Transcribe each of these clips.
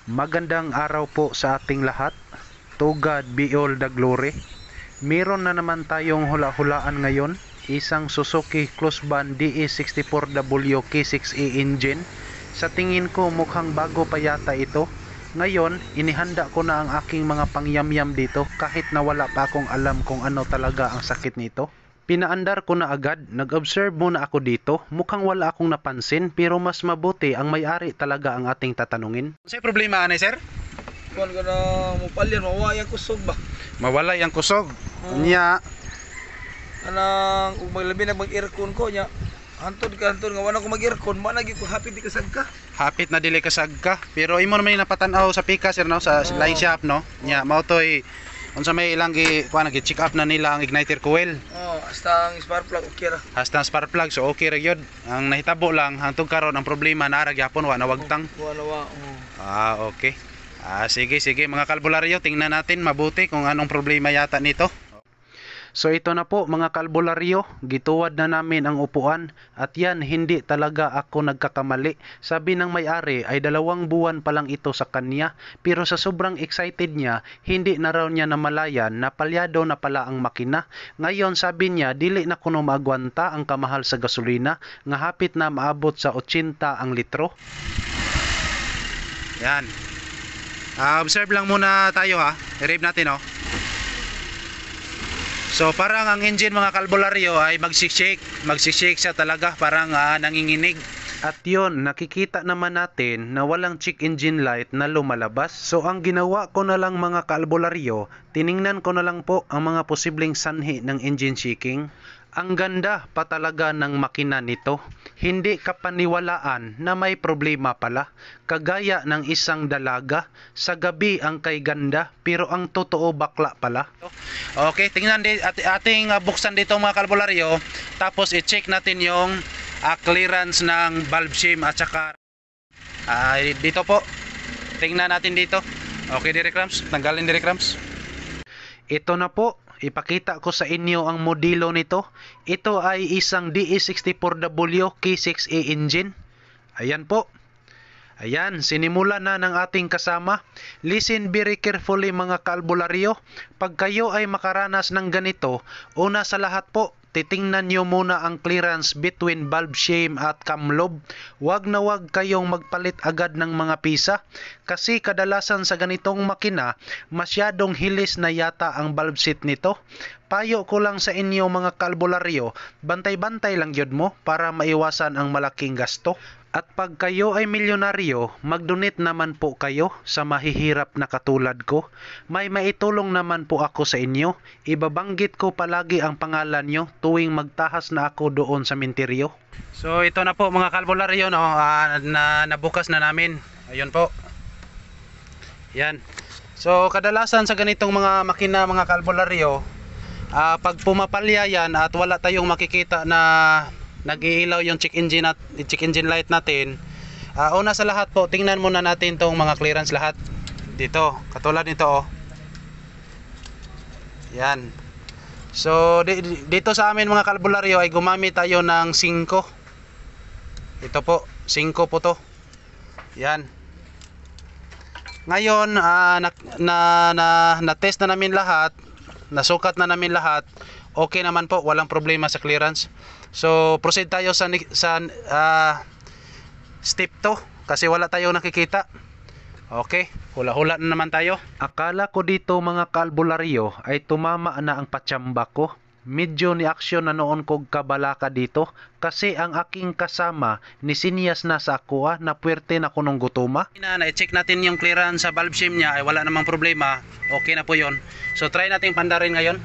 Magandang araw po sa ating lahat. To God be all the glory. Meron na naman tayong hula-hulaan ngayon. Isang Suzuki Closban DE64W K6E engine. Sa tingin ko mukhang bago pa yata ito. Ngayon, inihanda ko na ang aking mga pangyamyam dito kahit na wala pa akong alam kung ano talaga ang sakit nito. Pinaandar ko na agad, nag-observe muna ako dito, mukhang wala akong napansin pero mas mabuti ang may-ari talaga ang ating tatanungin. Ano problema anay sir? Kuan ka na mupalyan, mawaya kusog ba? Mawala yung kusog. Nya, Anang maglabi na mag-aircon ko nya. Hantod nga wala ko mag-aircon, managi ko happy di kasag ka. hapit na dili kasag ka, pero imo naman napatanaw sa pika sir no, sa line shop no. Nya mao toy unsa may ilang check up na nila ang igniter coil. Hasta ang spark plug okay ra. Hasta ang spark plug so okay ra gyud. Ang nahitabo lang hangtod karon ang problema nara gyapon wa nawagtang. Wala. Okay. Sige mga kalbularyo, tingnan natin mabuti kung anong problema yata nito. So ito na po mga kalbularyo, gituwad na namin ang upuan at yan hindi talaga ako nagkakamali. Sabi ng may-ari ay 2 buwan pa lang ito sa kanya pero sa sobrang excited niya, hindi na raw niya namalayan na palyado na pala ang makina. Ngayon sabi niya dili na kuno maagwanta ang kamahal sa gasolina nga hapit na maabot sa 80 ang litro. Yan. Observe lang muna tayo ha. I-rev natin oh. So parang ang engine mga kalbularyo ay magsishake siya talaga, parang nanginginig. At yon, nakikita naman natin na walang check engine light na lumalabas. So ang ginawa ko na lang mga kalbularyo, tiningnan ko na lang po ang mga posibleng sanhi ng engine shaking. Ang ganda pa talaga ng makina nito. Hindi kapaniwalaan na may problema pala. Kagaya ng isang dalaga, sa gabi ang kay ganda pero ang totoo bakla pala. Okay, tingnan din ating buksan dito mga kalbularyo. Tapos i-check natin yung clearance ng valve shim at saka dito po. Tingnan natin dito. Okay, direct clamps. Tanggalin direct clamps. Ito na po. Ipakita ko sa inyo ang modelo nito. Ito ay isang DE64W K6E engine. Ayan po. Ayan, sinimula na ng ating kasama. Listen very carefully mga kalbularyo. Pag kayo ay makaranas ng ganito, una sa lahat po, titingnan nyo muna ang clearance between valve shim at cam lobe. Wag na wag kayong magpalit agad ng mga pisa kasi kadalasan sa ganitong makina masyadong hilis na yata ang valve seat nito. Payo ko lang sa inyo mga kalbularyo, bantay-bantay lang yun mo para maiwasan ang malaking gasto. At pag kayo ay milyonaryo, mag-donate naman po kayo sa mahihirap na katulad ko. May maitulong naman po ako sa inyo. Ibabanggit ko palagi ang pangalan nyo tuwing magtahas na ako doon sa minteryo. So ito na po mga kalbularyo no, na nabukas na namin. Ayun po. Yan. So kadalasan sa ganitong mga makina mga kalbularyo, pag pumapalya yan at wala tayong makikita na nag-iilaw yung check engine light natin, una sa lahat po tingnan muna natin tong mga clearance lahat dito, katulad nito oh. Yan. So dito sa amin mga kalbularyo ay gumamit tayo ng 5. Ito po 5 po to. Yan. Ngayon na test na namin lahat, nasukat na namin lahat, okay naman po, walang problema sa clearance. So proceed tayo sa step 2 kasi wala tayong nakikita. Okay, hula-hula na naman tayo. Akala ko dito mga kalbularyo ay tumama na ang patsamba ko. Medyo ni aksyon na noon kog kabalaka dito kasi ang aking kasama ni sinyas na sa ako na puwerte na kunong gutuma. Na-check natin yung clearance sa valve shim niya ay wala namang problema. Okay na po yon. So try natin pandarin ngayon.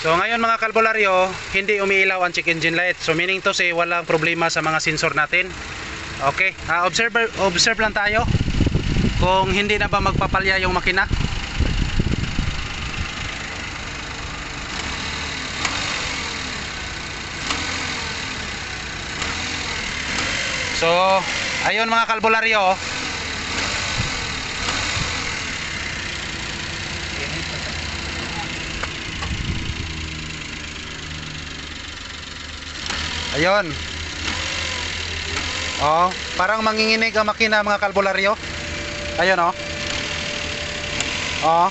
So ngayon mga kalbularyo, hindi umiilaw ang check engine light. So meaning to say walang problema sa mga sensor natin. Okay, observe lang tayo kung hindi na ba magpapalya yung makina. So ayun mga kalbularyo. Ayun. Oh, parang manginginig ang makina mga kalbularyo. Ayun oh. Oh.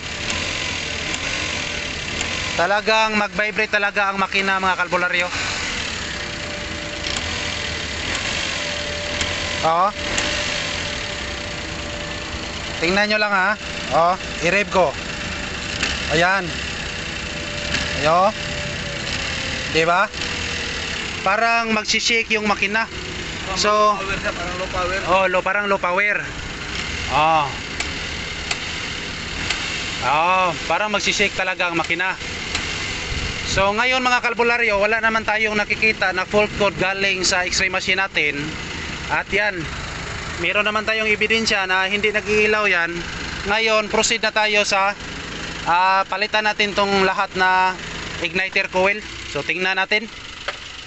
Talagang mag-vibrate talaga ang makina mga kalbularyo. Oh. Tingnan nyo lang ha. Oh, i-rev ko. Ayan. Ayo. Diba? Parang magsishake yung makina. So, power siya, parang low power. oh, parang low power. Oh. Oh, parang magsishake talaga ang makina. So, ngayon mga kalbularyo, wala naman tayong nakikita na fault code galing sa x-ray machine natin. At yan, meron naman tayong ebidensya na hindi nag-iilaw yan. Ngayon, proceed na tayo sa palitan natin tong lahat na igniter coil. So, tingnan natin.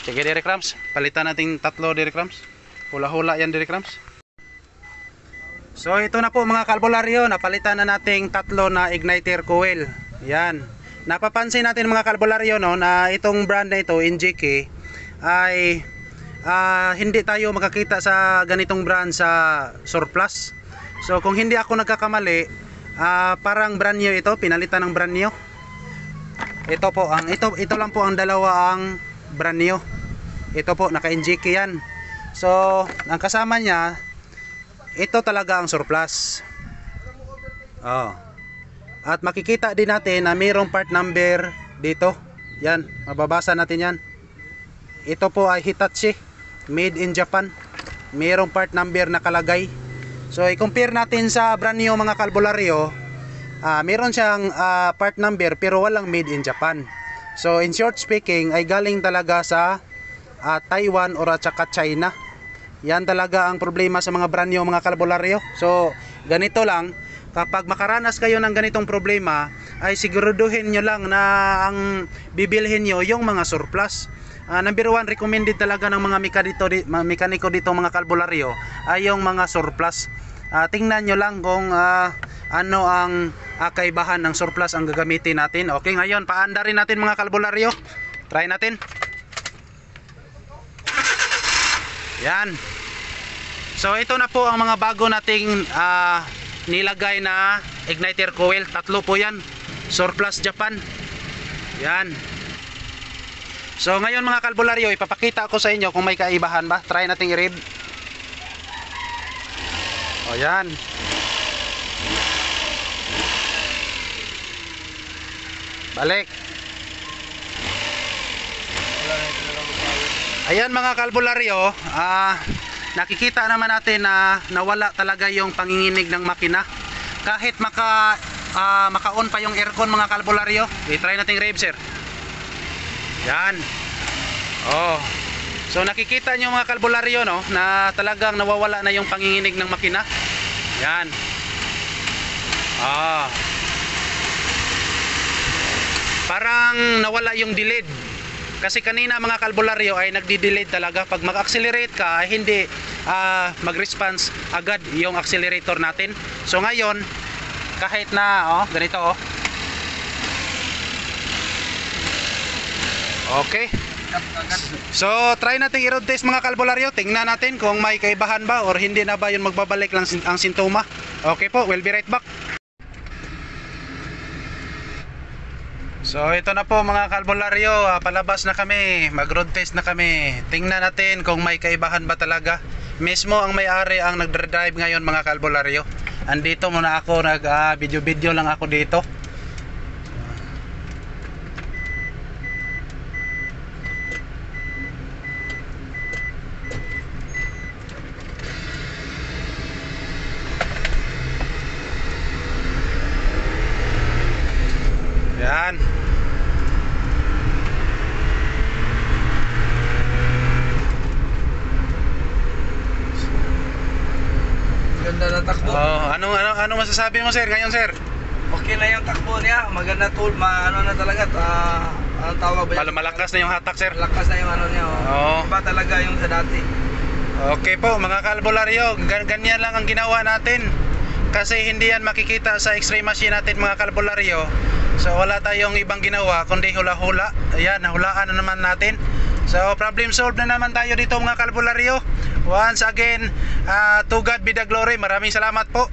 Sige, Derek Rams. Palitan natin 3 Derek Rams. Hula-hula yan, Derek Rams. So, ito na po mga kalbularyo. Napalitan na nating 3 na igniter coil. Yan. Napapansin natin mga kalbularyo no, na itong brand na ito, NGK, ay hindi tayo makakita sa ganitong brand sa surplus. So kung hindi ako nagkakamali, parang brand new ito, pinalitan ng brand new. Ito po ang ito lang po ang dalawa ang brand new. Ito po naka NGK yan. So ang kasama niya, ito talaga ang surplus. Oh. At makikita din natin na mayroong part number dito. Yan, mababasa natin yan. Ito po ay Hitachi, made in Japan. Mayroong part number nakalagay. So i-compare natin sa brand new mga kalbularyo. Mayroon siyang part number pero walang made in Japan. So in short speaking ay galing talaga sa Taiwan or at saka China. Yan talaga ang problema sa mga brand new mga kalbularyo. So ganito lang, kapag makaranas kayo ng ganitong problema, ay siguraduhin nyo lang na ang bibilhin nyo yung mga surplus. Number 1, recommended talaga ng mga mekaniko dito mga kalbularyo ay yung mga surplus. Tingnan nyo lang kung ano ang kaibahan ng surplus ang gagamitin natin. Okay, ngayon paanda rin natin mga kalbularyo. Try natin. Yan. So ito na po ang mga bago nating nilagay na igniter coil. 3 po yan, surplus Japan. Yan. So ngayon mga kalbularyo, ipapakita ko sa inyo kung may kaibahan ba. Try nating i-read. O yan. Balik. Ayan mga kalbularyo, nakikita naman natin na nawala talaga yung panginginig ng makina. Kahit maka-on pa yung aircon mga kalbularyo. I-try natin rev sir. Yan. Oh. So nakikita nyo mga kalbularyo no, na talagang nawawala na yung panginginig ng makina. Yan. Parang nawala yung delayed. Kasi kanina mga kalbularyo ay nagdi-delay talaga. Pag mag-accelerate ka ay hindi mag-response agad yung accelerator natin. So ngayon kahit na ganito okay. So try natin i-road test mga kalbularyo. Tingnan natin kung may kaibahan ba or hindi na ba yun magbabalik lang ang sintoma. Okay po, we'll be right back. So ito na po mga kalbularyo, palabas na kami, mag-road test na kami. Tingnan natin kung may kaibahan ba talaga. Mismo ang may-ari ang nagdrive ngayon mga kalbularyo. Andito muna ako, video lang ako dito. Yan. Ganda na takbo. Ano masasabi mo sir ngayon sir? Okay na yung takbo niya. Maganda tool. Ano na talaga. Anong tawag ba yan? Malakas na yung hatak sir. Malakas na yung ano niya. Iba talaga yung sa dati. Okay po mga kalbularyo, ganyan lang ang ginawa natin. Kasi hindi yan makikita sa x-ray machine natin mga kalbularyo. So wala tayong ibang ginawa kundi hula-hula. Ayan, nahulaan na naman natin. So problem solved na naman tayo dito mga kalbularyo. Once again, to God be the glory. Maraming salamat po.